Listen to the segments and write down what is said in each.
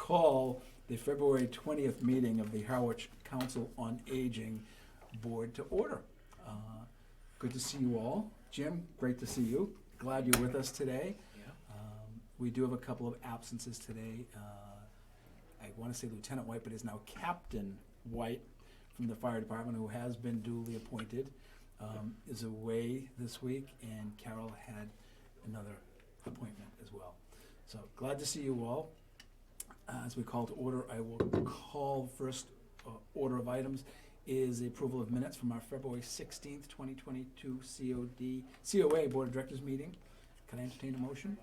call the February 20th meeting of the Harwich Council on Aging Board to order. Good to see you all. Jim, great to see you. Glad you're with us today. Yeah. We do have a couple of absences today. I want to say Lieutenant White, but is now Captain White from the fire department, who has been duly appointed, is away this week, and Carol had another appointment as well. So glad to see you all. As we call to order, I will call first order of items is the approval of minutes from our February 16th, 2022 COA Board of Directors meeting. Can I entertain a motion?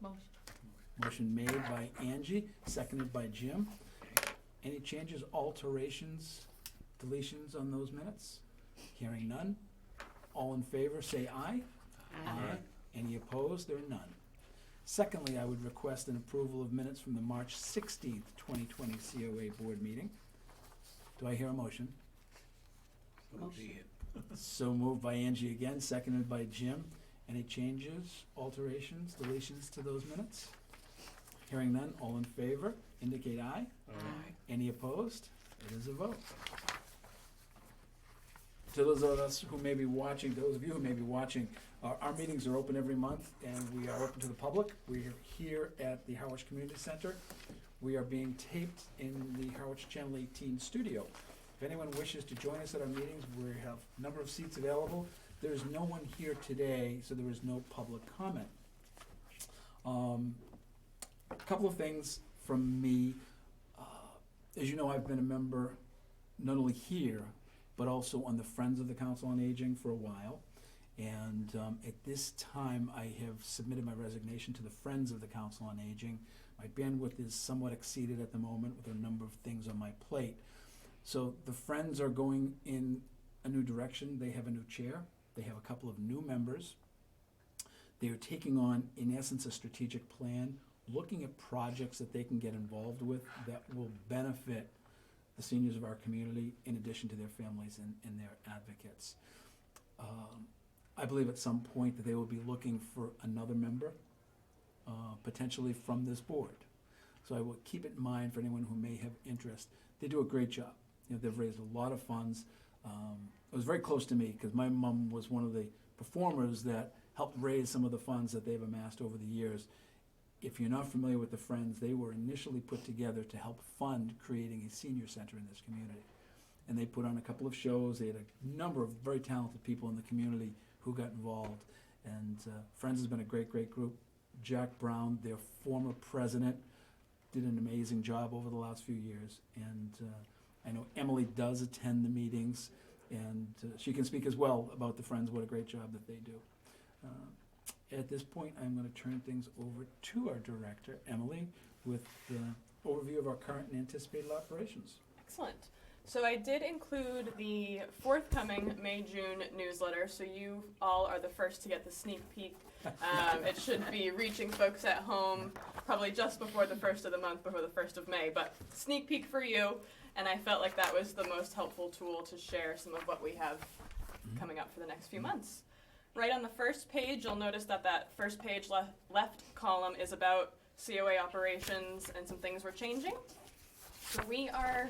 Motion. Motion made by Angie, seconded by Jim. Any changes, alterations, deletions on those minutes? Hearing none. All in favor, say aye. Aye. Any opposed? There are none. Secondly, I would request an approval of minutes from the March 16th, 2020 COA Board meeting. Do I hear a motion? Motion. So moved by Angie again, seconded by Jim. Any changes, alterations, deletions to those minutes? Hearing none, all in favor, indicate aye. Aye. Any opposed? It is a vote. To those of us who may be watching, those of you who may be watching, our meetings are open every month, and we are open to the public. We are here at the Harwich Community Center. We are being taped in the Harwich Channel 18 studio. If anyone wishes to join us at our meetings, we have a number of seats available. There is no one here today, so there is no public comment. A couple of things from me. As you know, I've been a member not only here, but also on the Friends of the Council on Aging for a while. And at this time, I have submitted my resignation to the Friends of the Council on Aging. My bandwidth is somewhat exceeded at the moment with a number of things on my plate. So the Friends are going in a new direction. They have a new chair. They have a couple of new members. They are taking on, in essence, a strategic plan, looking at projects that they can get involved with that will benefit the seniors of our community, in addition to their families and their advocates. I believe at some point that they will be looking for another member, potentially from this board. So I will keep it in mind for anyone who may have interest. They do a great job. You know, they've raised a lot of funds. It was very close to me because my mom was one of the performers that helped raise some of the funds that they've amassed over the years. If you're not familiar with the Friends, they were initially put together to help fund creating a senior center in this community. And they put on a couple of shows. They had a number of very talented people in the community who got involved. And Friends has been a great, great group. Jack Brown, their former president, did an amazing job over the last few years. And I know Emily does attend the meetings, and she can speak as well about the Friends, what a great job that they do. At this point, I'm going to turn things over to our director, Emily, with the overview of our current and anticipated operations. Excellent. So I did include the forthcoming May-June newsletter, so you all are the first to get the sneak peek. It should be reaching folks at home probably just before the first of the month, before the 1st of May, but sneak peek for you, and I felt like that was the most helpful tool to share some of what we have coming up for the next few months. Right on the first page, you'll notice that first page left column is about COA operations and some things we're changing. So we are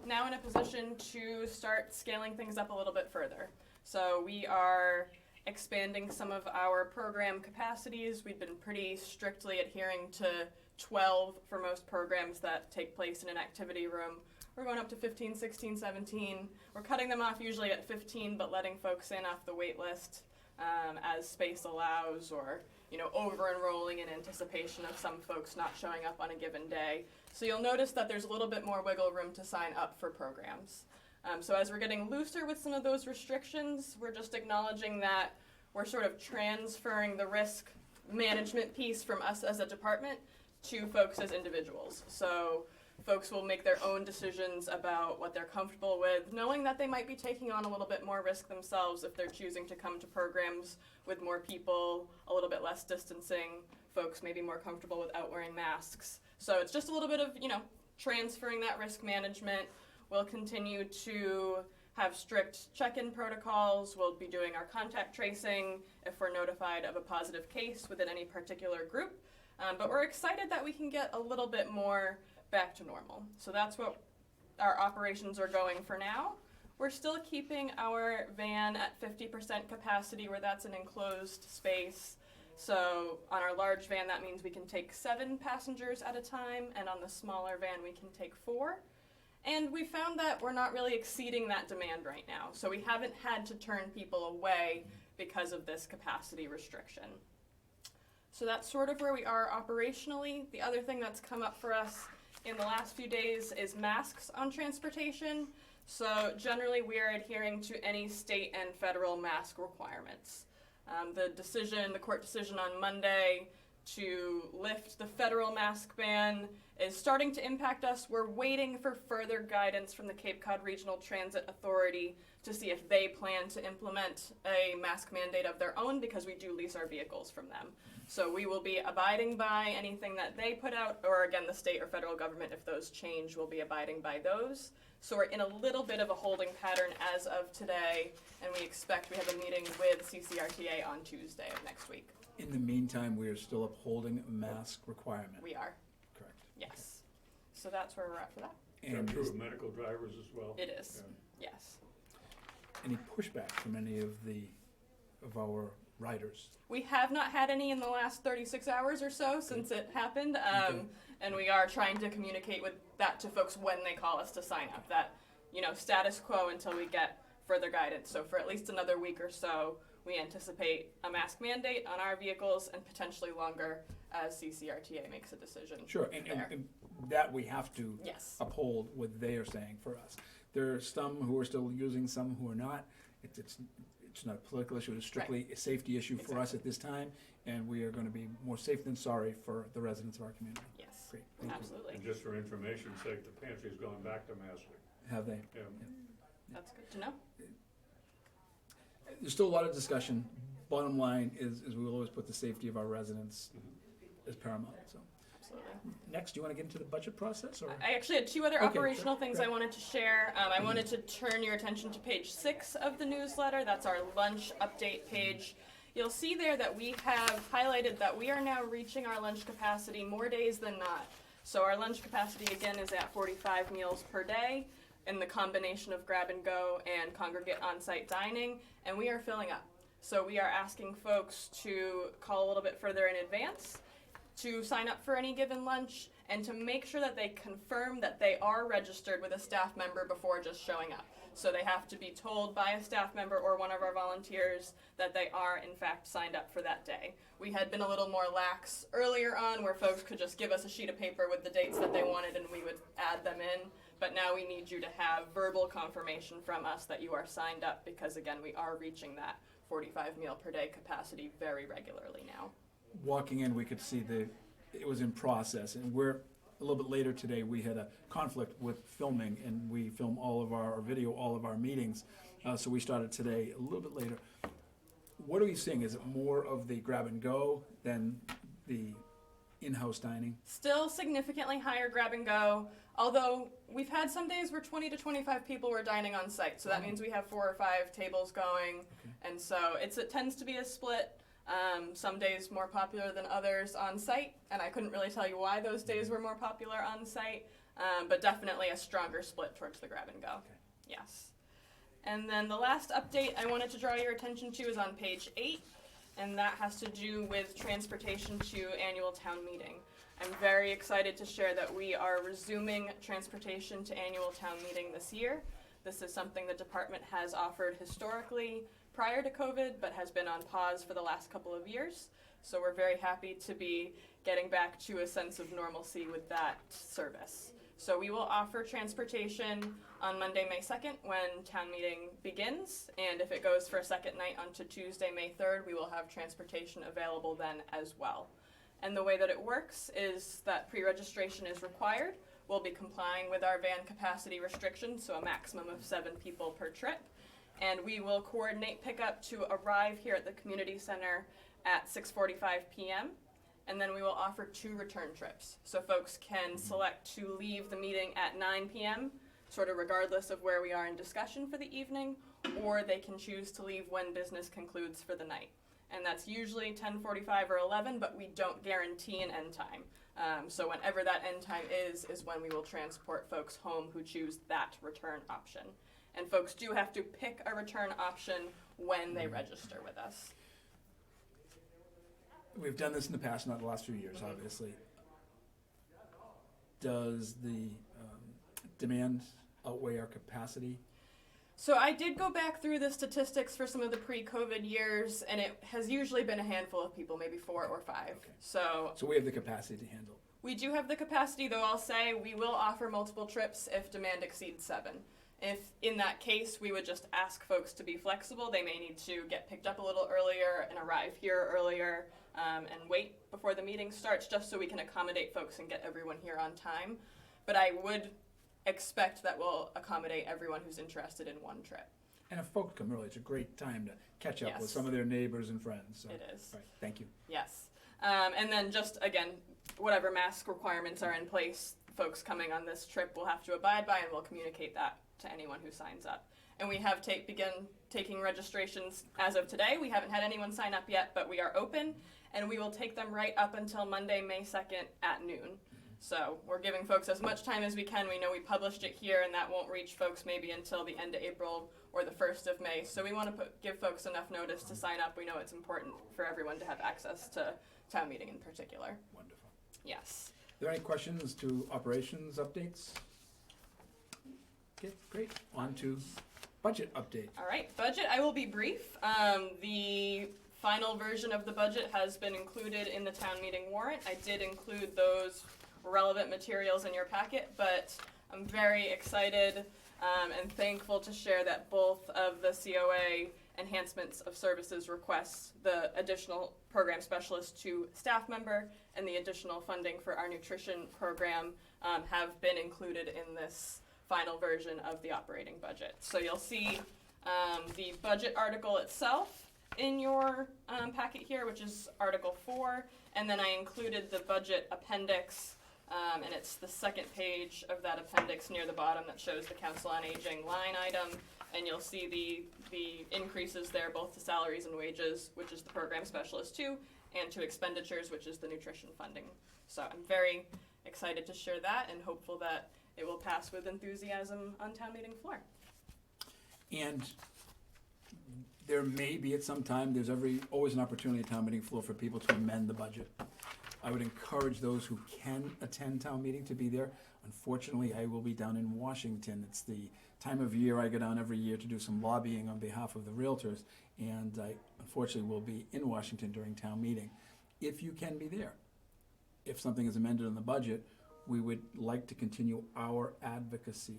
now in a position to start scaling things up a little bit further. So we are expanding some of our program capacities. We've been pretty strictly adhering to 12 for most programs that take place in an activity room. We're going up to 15, 16, 17. We're cutting them off usually at 15, but letting folks in off the wait list as space allows, or over-enrolling in anticipation of some folks not showing up on a given day. So you'll notice that there's a little bit more wiggle room to sign up for programs. So as we're getting looser with some of those restrictions, we're just acknowledging that we're sort of transferring the risk management piece from us as a department to folks as individuals. So folks will make their own decisions about what they're comfortable with, knowing that they might be taking on a little bit more risk themselves if they're choosing to come to programs with more people, a little bit less distancing, folks may be more comfortable without wearing masks. So it's just a little bit of, transferring that risk management. We'll continue to have strict check-in protocols. We'll be doing our contact tracing if we're notified of a positive case within any particular group. But we're excited that we can get a little bit more back to normal. So that's what our operations are going for now. We're still keeping our van at 50% capacity where that's an enclosed space. So on our large van, that means we can take 7 passengers at a time, and on the smaller van, we can take 4. And we found that we're not really exceeding that demand right now. So we haven't had to turn people away because of this capacity restriction. So that's sort of where we are operationally. The other thing that's come up for us in the last few days is masks on transportation. So generally we are adhering to any state and federal mask requirements. The court decision on Monday to lift the federal mask ban is starting to impact us. We're waiting for further guidance from the Cape Cod Regional Transit Authority to see if they plan to implement a mask mandate of their own, because we do lease our vehicles from them. So we will be abiding by anything that they put out, or again, the state or federal government, if those change, will be abiding by those. So we're in a little bit of a holding pattern as of today, and we expect we have a meeting with CCRTA on Tuesday of next week. In the meantime, we are still upholding a mask requirement. We are, Correct. yes. So that's where we're at for that. And true is of medical drivers as well? It is, Yeah. yes. any pushback from any of our riders? We have not had any in the last 36 hours or so since it happened, Okay. and we are trying to communicate with that to folks when they call us to sign up, that, status quo until we get further guidance. So for at least another week or so, we anticipate a mask mandate on our vehicles, and potentially longer as CCRTA makes a decision. Sure, and that we have to Yes. uphold what they are saying for us. There are some who are still using, some who are not. It's not a political issue, it's strictly a safety issue for us at this time, and we are going to be more safe than sorry for the residents of our community. Yes, Great, thank you. absolutely. And just for information's sake, the pantry's going back to masking. Have they? Yeah. That's good to know. There's still a lot of discussion. Bottom line is we will always put the safety of our residents as paramount, so. Absolutely. Next, do you want to get into the budget process, or? I actually had 2 other Okay, operational sure, things great. I wanted to share. I wanted to turn your attention to page 6 of the newsletter. That's our lunch update page. You'll see there that we have highlighted that we are now reaching our lunch capacity more days than not. So our lunch capacity again is at 45 meals per day in the combination of grab and go and congregate on-site dining, and we are filling up. So we are asking folks to call a little bit further in advance to sign up for any given lunch, and to make sure that they confirm that they are registered with a staff member before just showing up. So they have to be told by a staff member or one of our volunteers that they are in fact signed up for that day. We had been a little more lax earlier on, where folks could just give us a sheet of paper with the dates that they wanted and we would add them in. But now we need you to have verbal confirmation from us that you are signed up, because again, we are reaching that 45 meal per day capacity very regularly now. Walking in, we could see it was in process, and we're a little bit later today. We had a conflict with filming, and we film or video all of our meetings, so we started today a little bit later. What are we seeing? Is it more of the grab and go than the in-house dining? Still significantly higher grab and go, although we've had some days where 20 to 25 people were dining on site, so that means we have 4 or 5 tables going, and so it tends to be a split. Some days more popular than others on site, and I couldn't really tell you why those days were more popular on site, but definitely a stronger split towards the grab and go. Okay. Yes. And then the last update I wanted to draw your attention to is on page 8, and that has to do with transportation to annual town meeting. I'm very excited to share that we are resuming transportation to annual town meeting this year. This is something the department has offered historically prior to COVID, but has been on pause for the last couple of years. So we're very happy to be getting back to a sense of normalcy with that service. So we will offer transportation on Monday, May 2nd, when town meeting begins, and if it goes for a second night onto Tuesday, May 3rd, we will have transportation available then as well. And the way that it works is that pre-registration is required. We'll be complying with our van capacity restrictions, so a maximum of 7 people per trip. And we will coordinate pickup to arrive here at the community center at 6:45 p.m. And then we will offer 2 return trips. So folks can select to leave the meeting at 9 p.m., sort of regardless of where we are in discussion for the evening, or they can choose to leave when business concludes for the night. And that's usually 10:45 or 11, but we don't guarantee an end time. So whenever that end time is when we will transport folks home who choose that return option. And folks do have to pick a return option when they register with us. We've done this in the past, not the last few years, obviously. Does the demand outweigh our capacity? So I did go back through the statistics for some of the pre-COVID years, and it has usually been a handful of people, maybe 4 or 5. Okay. So So we have the capacity to handle. we do have the capacity, though I'll say we will offer multiple trips if demand exceeds 7. If in that case, we would just ask folks to be flexible. They may need to get picked up a little earlier and arrive here earlier and wait before the meeting starts, just so we can accommodate folks and get everyone here on time. But I would expect that we'll accommodate everyone who's interested in one trip. And if folks come early, it's a great time to catch up with Yes. some of their neighbors and friends. So. It is. All right, thank you. Yes. And then just, again, whatever mask requirements are in place, folks coming on this trip will have to abide by, and we'll communicate that to anyone who signs up. And we have begun taking registrations as of today. We haven't had anyone sign up yet, but we are open, and we will take them right up until Monday, May 2nd at noon. So we're giving folks as much time as we can. We know we published it here, and that won't reach folks maybe until the end of April or the 1st of May. So we want to give folks enough notice to sign up. We know it's important for everyone to have access to town meeting in particular. Wonderful. Yes. Are there any questions to operations updates? Okay, great. On to budget update. All right, budget, I will be brief. The final version of the budget has been included in the town meeting warrant. I did include those relevant materials in your packet, but I'm very excited and thankful to share that both of the COA enhancements of services requests, the additional program specialist to staff member and the additional funding for our nutrition program have been included in this final version of the operating budget. So you'll see the budget article itself in your packet here, which is Article 4, and then I included the budget appendix, and it's the second page of that appendix near the bottom that shows the Council on Aging line item, and you'll see the increases there, both to salaries and wages, which is the program specialist 2, and to expenditures, which is the nutrition funding. So I'm very excited to share that and hopeful that it will pass with enthusiasm on town meeting floor. And there may be at some time, there's always an opportunity at town meeting floor for people to amend the budget. I would encourage those who can attend town meeting to be there. Unfortunately, I will be down in Washington. It's the time of year I go down every year to do some lobbying on behalf of the realtors, and I unfortunately will be in Washington during town meeting. If you can be there, if something is amended in the budget, we would like to continue our advocacy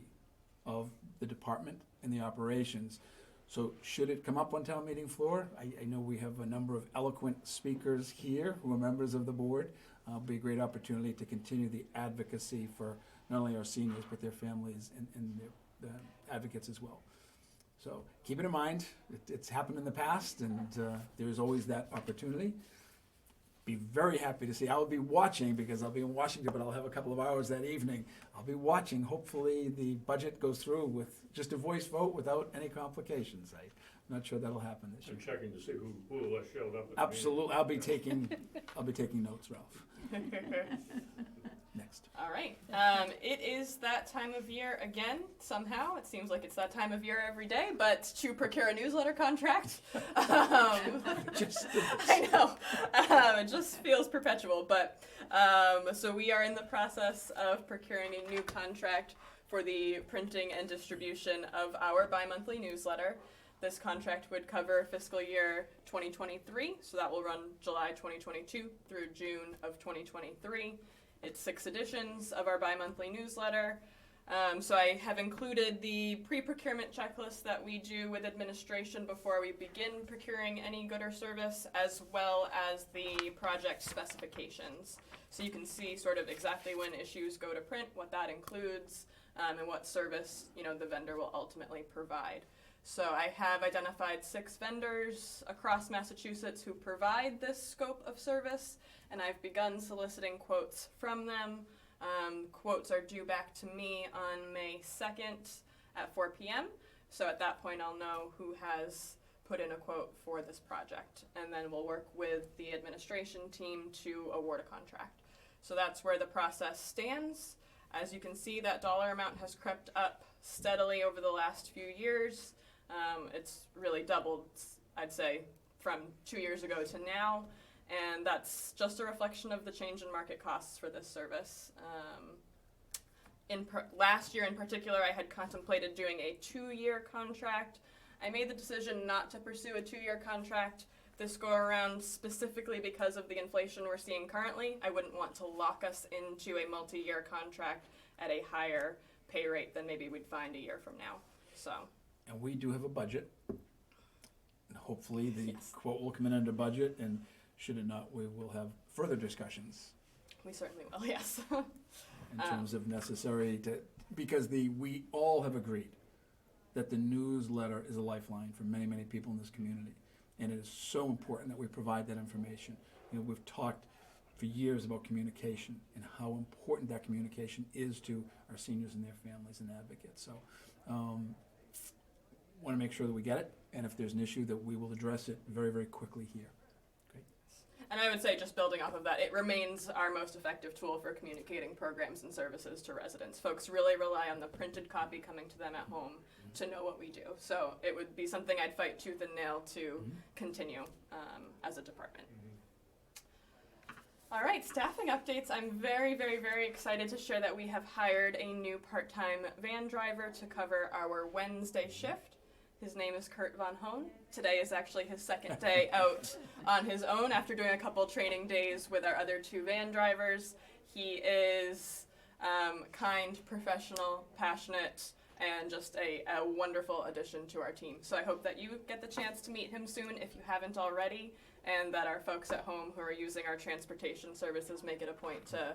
of the department and the operations. So should it come up on town meeting floor, I know we have a number of eloquent speakers here who are members of the board. It'll be a great opportunity to continue the advocacy for not only our seniors, but their families and their advocates as well. So keep it in mind, it's happened in the past, and there's always that opportunity. Be very happy to see. I'll be watching because I'll be in Washington, but I'll have a couple of hours that evening. I'll be watching. Hopefully the budget goes through with just a voice vote without any complications. I'm not sure that'll happen this year. I'm checking to see who showed up at the meeting. Absolutely. I'll be taking notes, Ralph. Next. All right. It is that time of year again, somehow. It seems like it's that time of year every day, but to procure a newsletter contract. Just I know. It just feels perpetual. But so we are in the process of procuring a new contract for the printing and distribution of our bi-monthly newsletter. This contract would cover fiscal year 2023, so that will run July 2022 through June of 2023. It's 6 editions of our bi-monthly newsletter. So I have included the pre-procurement checklist that we do with administration before we begin procuring any good or service, as well as the project specifications. So you can see sort of exactly when issues go to print, what that includes, and what service the vendor will ultimately provide. So I have identified 6 vendors across Massachusetts who provide this scope of service, and I've begun soliciting quotes from them. Quotes are due back to me on May 2nd at 4 p.m. So at that point I'll know who has put in a quote for this project, and then we'll work with the administration team to award a contract. So that's where the process stands. As you can see, that dollar amount has crept up steadily over the last few years. It's really doubled, I'd say, from 2 years ago to now, and that's just a reflection of the change in market costs for this service. Last year in particular, I had contemplated doing a 2-year contract. I made the decision not to pursue a 2-year contract this go around specifically because of the inflation we're seeing currently. I wouldn't want to lock us into a multi-year contract at a higher pay rate than maybe we'd find a year from now. So. And we do have a budget. And hopefully the Yes. quote will come in under budget, and should it not, we will have further discussions We certainly will, yes. in terms of necessary to, because we all have agreed that the newsletter is a lifeline for many, many people in this community. And it is so important that we provide that information. You know, we've talked for years about communication and how important that communication is to our seniors and their families and advocates. So, want to make sure that we get it, and if there's an issue, that we will address it very, very quickly here. And I would say, just building off of that, it remains our most effective tool for communicating programs and services to residents. Folks really rely on the printed copy coming to them at home to know what we do. So it would be something I'd fight tooth and nail to continue as a department. All right, staffing updates. I'm very, very, very excited to share that we have hired a new part-time van driver to cover our Wednesday shift. His name is Kurt Von Hohn. Today is actually his second day out on his own after doing a couple training days with our other 2 van drivers. He is kind, professional, passionate, and just a wonderful addition to our team. So I hope that you get the chance to meet him soon if you haven't already, and that our folks at home who are using our transportation services make it a point to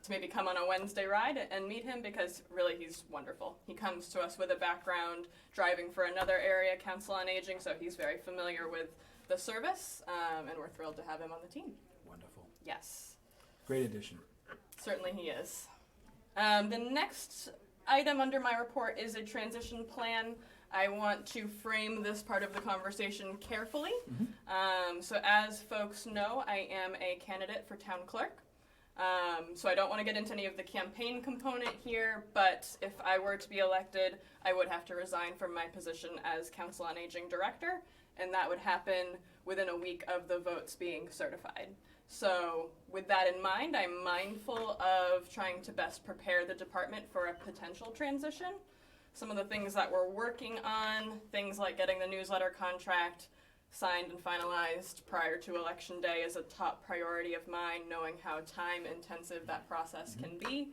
maybe come on a Wednesday ride and meet him, because really he's wonderful. He comes to us with a background driving for another area council on aging, so he's very familiar with the service, and we're thrilled to have him on the team. Wonderful. Yes, Great addition. certainly he is. The next item under my report is a transition plan. I want to frame this part of the conversation carefully. So as folks know, I am a candidate for town clerk. So I don't want to get into any of the campaign component here, but if I were to be elected, I would have to resign from my position as Council on Aging Director, and that would happen within a week of the votes being certified. So with that in mind, I'm mindful of trying to best prepare the department for a potential transition. Some of the things that we're working on, things like getting the newsletter contract signed and finalized prior to Election Day, is a top priority of mine, knowing how time intensive that process can be.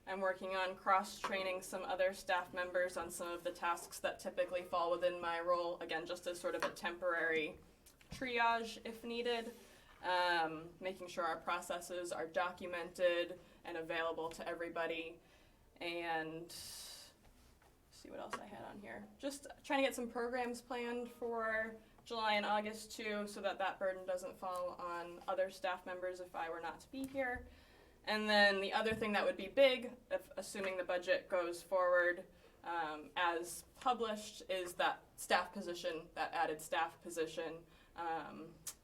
I'm working on cross-training some other staff members on some of the tasks that typically fall within my role, again, just as sort of a temporary triage if needed. Making sure our processes are documented and available to everybody. And see what else I had on here. Just trying to get some programs planned for July and August too, so that that burden doesn't fall on other staff members if I were not to be here. And then the other thing that would be big, if assuming the budget goes forward as published, is that staff position, that added staff position.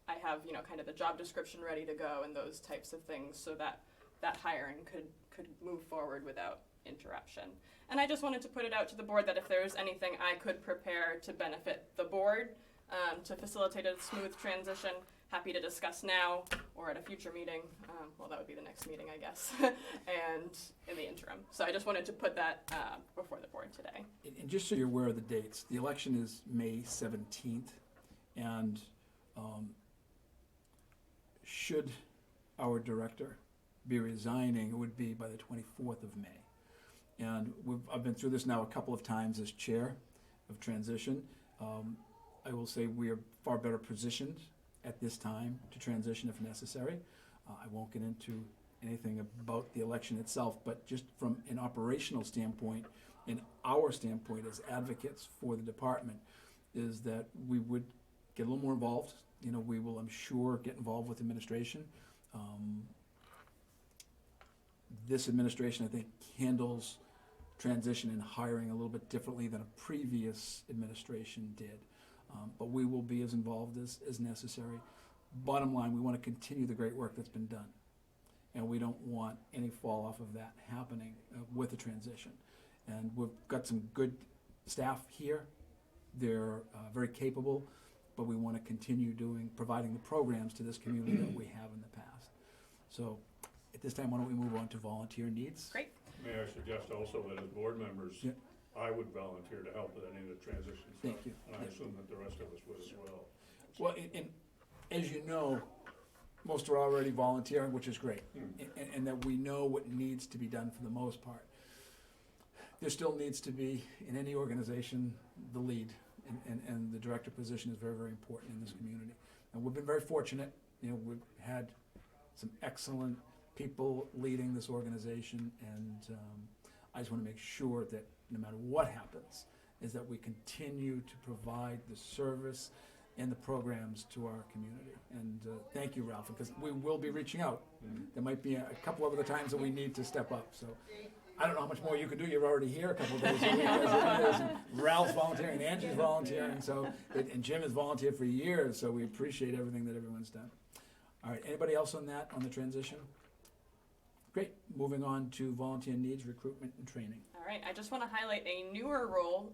I have, kind of the job description ready to go and those types of things, so that that hiring could move forward without interruption. And I just wanted to put it out to the board that if there's anything I could prepare to benefit the board to facilitate a smooth transition, happy to discuss now or at a future meeting. Well, that would be the next meeting, I guess, and in the interim. So I just wanted to put that before the board today. And just so you're aware of the dates, the election is May 17th, and should our director be resigning, it would be by the 24th of May. And I've been through this now a couple of times as chair of transition. I will say we are far better positioned at this time to transition if necessary. I won't get into anything about the election itself, but just from an operational standpoint and our standpoint as advocates for the department, is that we would get a little more involved. We will, I'm sure, get involved with administration. This administration, I think, handles transition and hiring a little bit differently than a previous administration did. But we will be as involved as necessary. Bottom line, we want to continue the great work that's been done. and we don't want any fall off of that happening with the transition. And we've got some good staff here. They're very capable, but we want to continue providing the programs to this community that we have in the past. So at this time, why don't we move on to volunteer needs? Great. May I suggest also that as board members, Yeah. I would volunteer to help with any of the transition stuff. Thank you. And I assume that the rest of us would as well. Well, and as you know, most are already volunteering, which is great, and that we know what needs to be done for the most part. There still needs to be, in any organization, the lead, and the director position is very, very important in this community. And we've been very fortunate, we've had some excellent people leading this organization, and I just want to make sure that no matter what happens, is that we continue to provide the service and the programs to our community. And thank you, Ralph, because we will be reaching out. There might be a couple of other times that we need to step up. So I don't know how much more you can do. You're already here a couple of days a week as it is. And Ralph's volunteering, Angie's volunteering, and Jim has volunteered for years, so we appreciate everything that everyone's done. All right, anybody else on that, on the transition? Great, moving on to volunteer needs, recruitment, and training. All right, I just want to highlight a newer role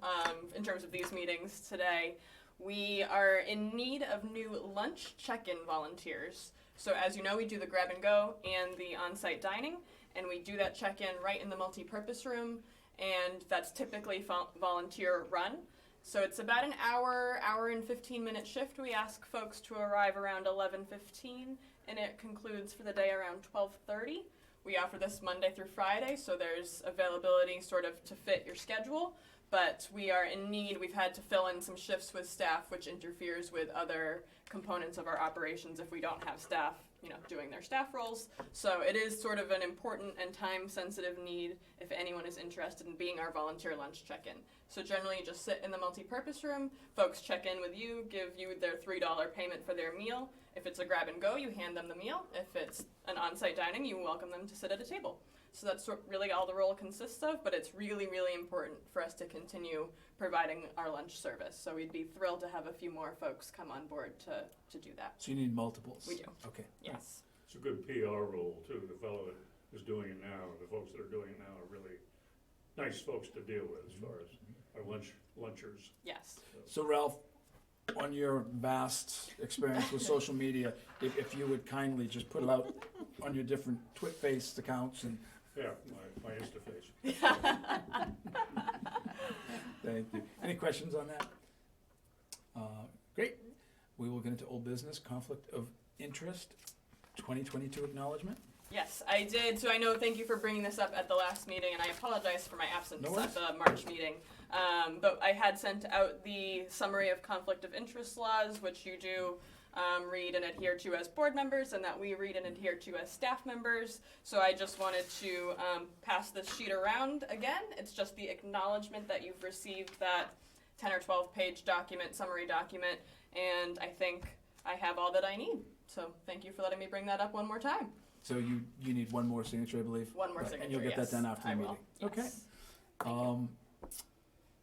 in terms of these meetings today. We are in need of new lunch check-in volunteers. So as you know, we do the grab and go and the on-site dining, and we do that check-in right in the multi-purpose room, and that's typically volunteer run. So it's about an hour and 15-minute shift. We ask folks to arrive around 11:15, and it concludes for the day around 12:30. We offer this Monday through Friday, so there's availability sort of to fit your schedule, but we are in need. We've had to fill in some shifts with staff, which interferes with other components of our operations if we don't have staff, doing their staff roles. So it is sort of an important and time-sensitive need if anyone is interested in being our volunteer lunch check-in. So generally you just sit in the multi-purpose room, folks check in with you, give you their $3 payment for their meal. If it's a grab and go, you hand them the meal. If it's an on-site dining, you welcome them to sit at a table. So that's really all the role consists of, but it's really, really important for us to continue providing our lunch service. So we'd be thrilled to have a few more folks come on board to do that. So you need multiples? We do. Okay. Yes. It's a good PR role too. The fellow that is doing it now, the folks that are doing it now are really nice folks to deal with as far as our lunchers. Yes. So Ralph, on your vast experience with social media, if you would kindly just put it out on your different Twit-faced accounts and. Yeah, my Instaface. Thank you. Any questions on that? Great. We will get into old business, conflict of interest, 2022 acknowledgement. Yes, I did. So thank you for bringing this up at the last meeting, and I apologize for my absence No worries. at the March meeting. But I had sent out the summary of conflict of interest laws, which you do read and adhere to as board members, and that we read and adhere to as staff members. So I just wanted to pass this sheet around again. It's just the acknowledgement that you've received that 10 or 12 page summary document, and I think I have all that I need. So thank you for letting me bring that up one more time. So you need one more signature, I believe? One more Right, signature, and you'll get yes, that done after I the will. meeting? Yes. Okay. Thank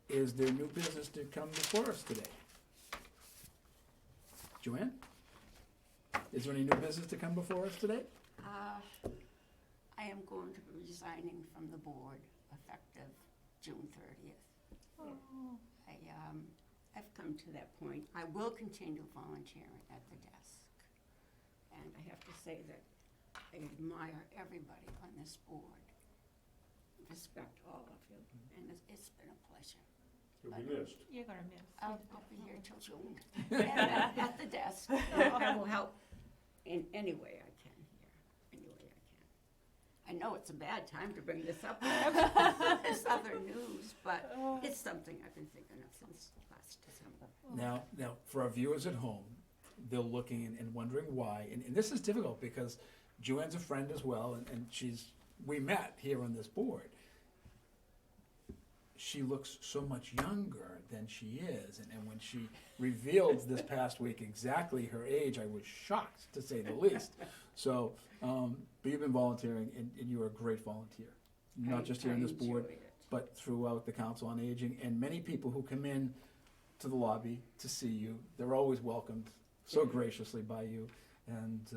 you. Is there new business to come before us today? Joanne? Is there any new business to come before us today? I am going to be resigning from the board effective June 30th. I've come to that point. I will continue volunteering at the desk. And I have to say that I admire everybody on this board. Respect all of you. And it's been a pleasure. You'll be missed. You're gonna miss. I'll be here till June. And at the desk. I will help in any way I can here. Any way I can. I know it's a bad time to bring this up. This other news, but it's something I've been thinking of since last December. Now, for our viewers at home, they're looking and wondering why, and this is difficult because Joanne's a friend as well, and we met here on this board. She looks so much younger than she is, and when she revealed this past week exactly her age, I was shocked, to say the least. So, but you've been volunteering, and you are a great volunteer, not just here on this board, enjoyed it. but throughout the Council on Aging, and many people who come in to the lobby to see you, they're always welcomed so graciously by you, and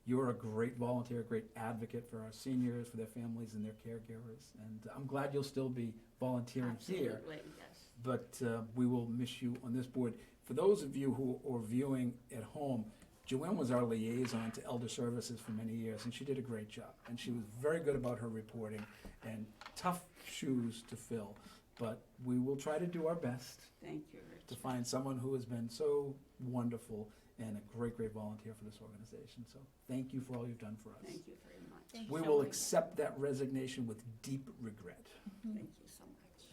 You're a great volunteer, a great advocate for our seniors, for their families and their caregivers. And I'm glad you'll still be volunteering here. Absolutely, yes. But we will miss you on this board. For those of you who are viewing at home, Joanne was our liaison to Elder Services for many years, and she did a great job. And she was very good about her reporting, and tough shoes to fill. But we will try to do our best Thank you, to Rich. find someone who has been so wonderful and a great, great volunteer for this organization. So thank you for all you've done for us. Thank you very much. Thank We you. will accept that resignation with deep regret. Thank you so much.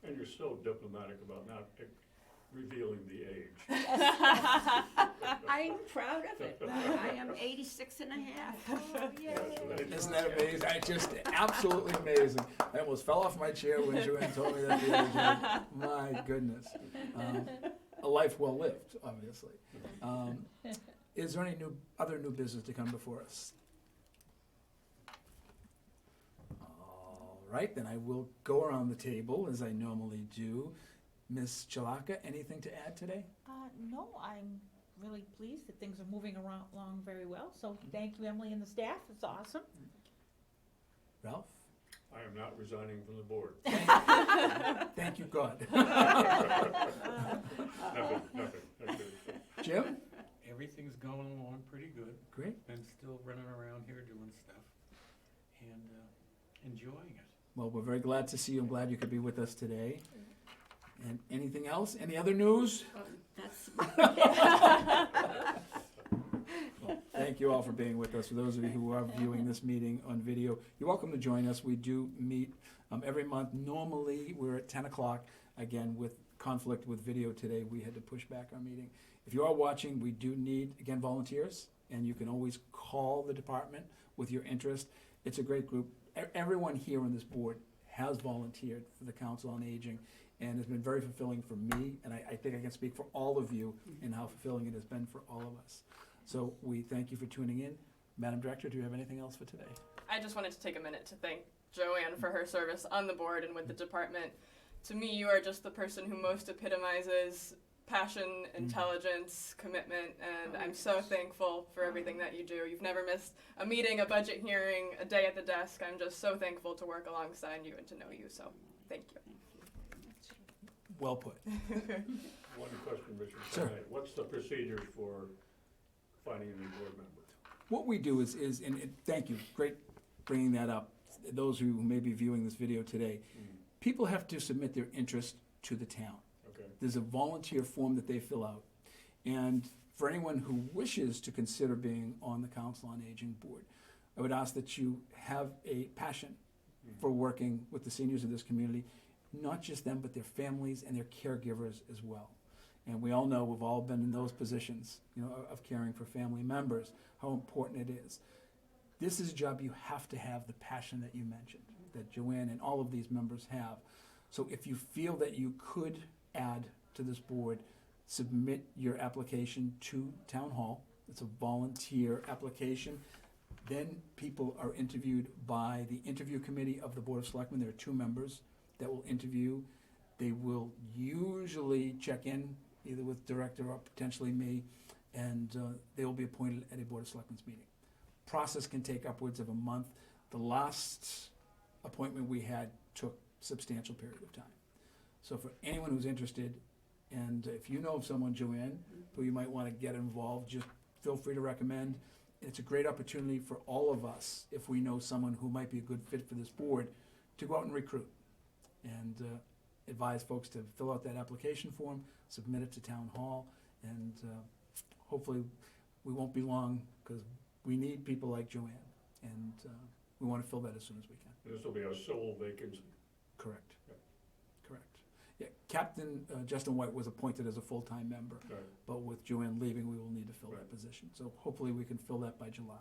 And you're so diplomatic about not revealing the age. I am proud of it. I am 86 and a half. Yeah, so that- Isn't that amazing? I just, absolutely amazing. I almost fell off my chair when Joanne told me that the other day. My goodness. A life well lived, obviously. Is there any other new business to come before us? All right, then I will go around the table as I normally do. Ms. Chalaka, anything to add today? No, I'm really pleased that things are moving along very well, so thank you, Emily and the staff, it's awesome. Ralph? I am not resigning from the board. Thank you, God. Nothing. That's it. Jim? Everything's going along pretty good. Great. Been still running around here doing stuff and enjoying it. Well, we're very glad to see you. I'm glad you could be with us today. And anything else? Any other news? That's Well, thank you all for being with us. For those of you who are viewing this meeting on video, you're welcome to join us. We do meet every month. Normally, we're at 10 o'clock. Again, with conflict with video today, we had to push back our meeting. If you are watching, we do need, again, volunteers, and you can always call the department with your interest. It's a great group. Everyone here on this board has volunteered for the Council on Aging, and it's been very fulfilling for me, and I think I can speak for all of you in how fulfilling it has been for all of us. So we thank you for tuning in. Madam Director, do you have anything else for today? I just wanted to take a minute to thank Joanne for her service on the board and with the department. To me, you are just the person who most epitomizes passion, intelligence, commitment, and I'm so thankful for everything that you do. You've never missed a meeting, a budget hearing, a day at the desk. I'm just so thankful to work alongside you and to know you, so thank you. Well put. One question, Richard. Sure. What's the procedures for finding a new board member? What we do is thank you, great bringing that up. Those who may be viewing this video today, people have to submit their interest to the town. Okay. There's a volunteer form that they fill out. And for anyone who wishes to consider being on the Council on Aging board, I would ask that you have a passion for working with the seniors of this community, not just them, but their families and their caregivers as well. And we all know we've all been in those positions, of caring for family members, how important it is. This is a job you have to have the passion that you mentioned, that Joanne and all of these members have. So if you feel that you could add to this board, submit your application to Town Hall. It's a volunteer application. Then people are interviewed by the interview committee of the Board of Selectmen. There are 2 members that will interview. They will usually check in either with director or potentially me, and they will be appointed at a Board of Selectmen's meeting. Process can take upwards of a month. The last appointment we had took a substantial period of time. So for anyone who's interested, and if you know of someone, Joanne, who you might want to get involved, just feel free to recommend. It's a great opportunity for all of us, if we know someone who might be a good fit for this board, to go out and recruit. And advise folks to fill out that application form, submit it to Town Hall, and hopefully we won't be long, because we need people like Joanne, and we want to fill that as soon as we can. This will be a sole vacancy. Correct. Yep. Correct. Yeah, Captain Justin White was appointed as a full-time member, Right. but with Joanne leaving, we will need to fill that Right. position. So hopefully we can fill that by July.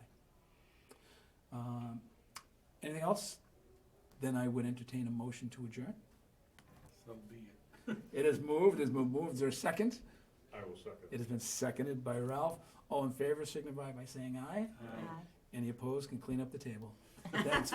Anything else? Then I would entertain a motion to adjourn. So be it. It is moved. Is there a second? I will second. It has been seconded by Ralph. All in favor signify by saying aye. Aye. Any opposed can clean up the table. Thanks.